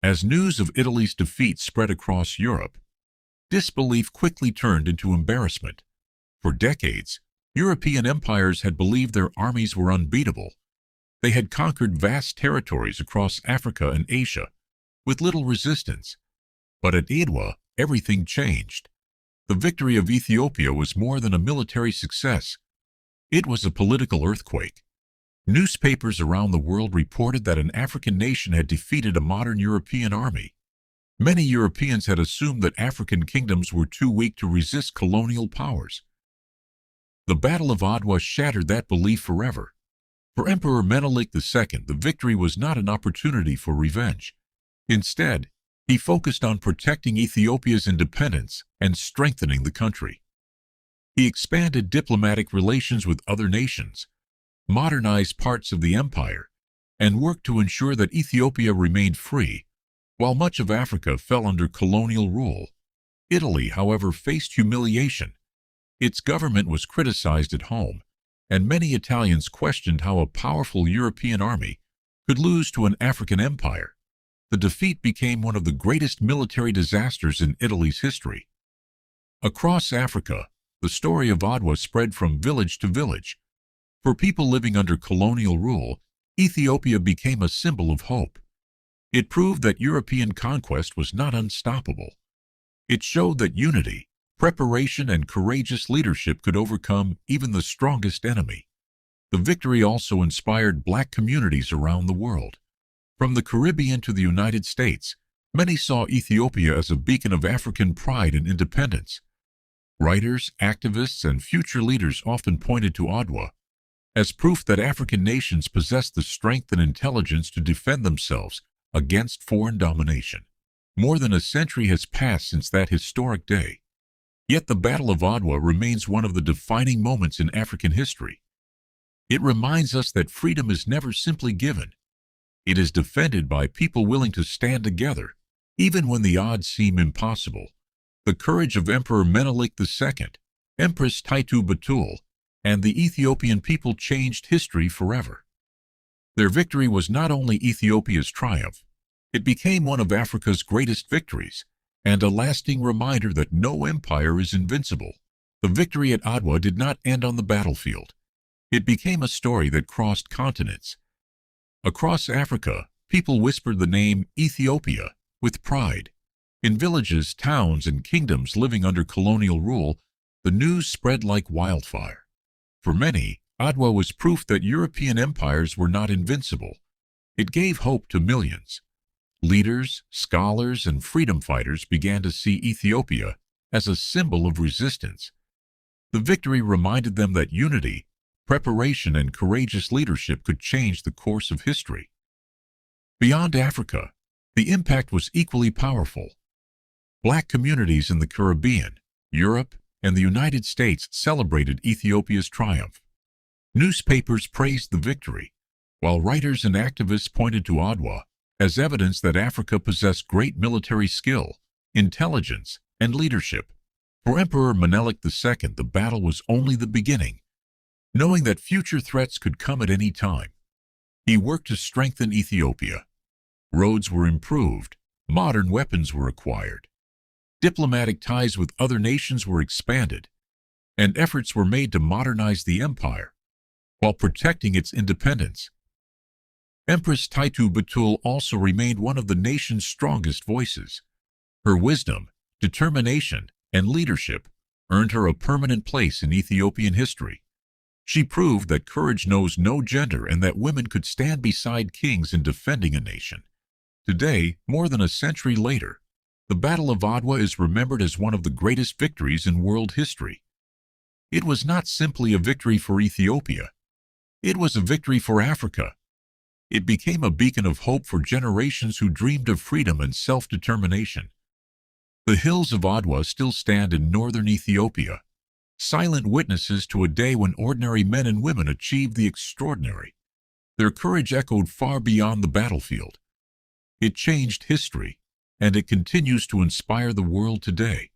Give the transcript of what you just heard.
As news of Italy's defeat spread across Europe, disbelief quickly turned into embarrassment. For decades, European empires had believed their armies were unbeatable. They had conquered vast territories across Africa and Asia with little resistance. But at Adwa, everything changed. The victory of Ethiopia was more than a military success. It was a political earthquake. Newspapers around the world reported that an African nation had defeated a modern European army. Many Europeans had assumed that African kingdoms were too weak to resist colonial powers. The Battle of Adwa shattered that belief forever. For Emperor Menelik II, the victory was not an opportunity for revenge. Instead, he focused on protecting Ethiopia's independence and strengthening the country. He expanded diplomatic relations with other nations, modernized parts of the empire, and worked to ensure that Ethiopia remained free, while much of Africa fell under colonial rule. Italy, however, faced humiliation. Its government was criticized at home, and many Italians questioned how a powerful European army could lose to an African empire. The defeat became one of the greatest military disasters in Italy's history. Across Africa, the story of Adwa spread from village to village. For people living under colonial rule, Ethiopia became a symbol of hope. It proved that European conquest was not unstoppable. It showed that unity, preparation, and courageous leadership could overcome even the strongest enemy. The victory also inspired black communities around the world. From the Caribbean to the United States, many saw Ethiopia as a beacon of African pride and independence. Writers, activists, and future leaders often pointed to Adwa as proof that African nations possessed the strength and intelligence to defend themselves against foreign domination. More than a century has passed since that historic day. Yet the Battle of Adwa remains one of the defining moments in African history. It reminds us that freedom is never simply given. It is defended by people willing to stand together, even when the odds seem impossible. The courage of Emperor Menelik II, Empress Taytu Betul, and the Ethiopian people changed history forever. Their victory was not only Ethiopia's triumph, it became one of Africa's greatest victories, and a lasting reminder that no empire is invincible. The victory at Adwa did not end on the battlefield. It became a story that crossed continents. Across Africa, people whispered the name Ethiopia with pride. In villages, towns, and kingdoms living under colonial rule, the news spread like wildfire. For many, Adwa was proof that European empires were not invincible. It gave hope to millions. Leaders, scholars, and freedom fighters began to see Ethiopia as a symbol of resistance. The victory reminded them that unity, preparation, and courageous leadership could change the course of history. Beyond Africa, the impact was equally powerful. Black communities in the Caribbean, Europe, and the United States celebrated Ethiopia's triumph. Newspapers praised the victory, while writers and activists pointed to Adwa as evidence that Africa possessed great military skill, intelligence, and leadership. For Emperor Menelik II, the battle was only the beginning. Knowing that future threats could come at any time, he worked to strengthen Ethiopia. Roads were improved, modern weapons were acquired, diplomatic ties with other nations were expanded, and efforts were made to modernize the empire while protecting its independence. Empress Taytu Betul also remained one of the nation's strongest voices. Her wisdom, determination, and leadership earned her a permanent place in Ethiopian history. She proved that courage knows no gender and that women could stand beside kings in defending a nation. Today, more than a century later, the Battle of Adwa is remembered as one of the greatest victories in world history. It was not simply a victory for Ethiopia. It was a victory for Africa. It became a beacon of hope for generations who dreamed of freedom and self-determination. The hills of Adwa still stand in northern Ethiopia, silent witnesses to a day when ordinary men and women achieved the extraordinary. Their courage echoed far beyond the battlefield. It changed history, and it continues to inspire the world today.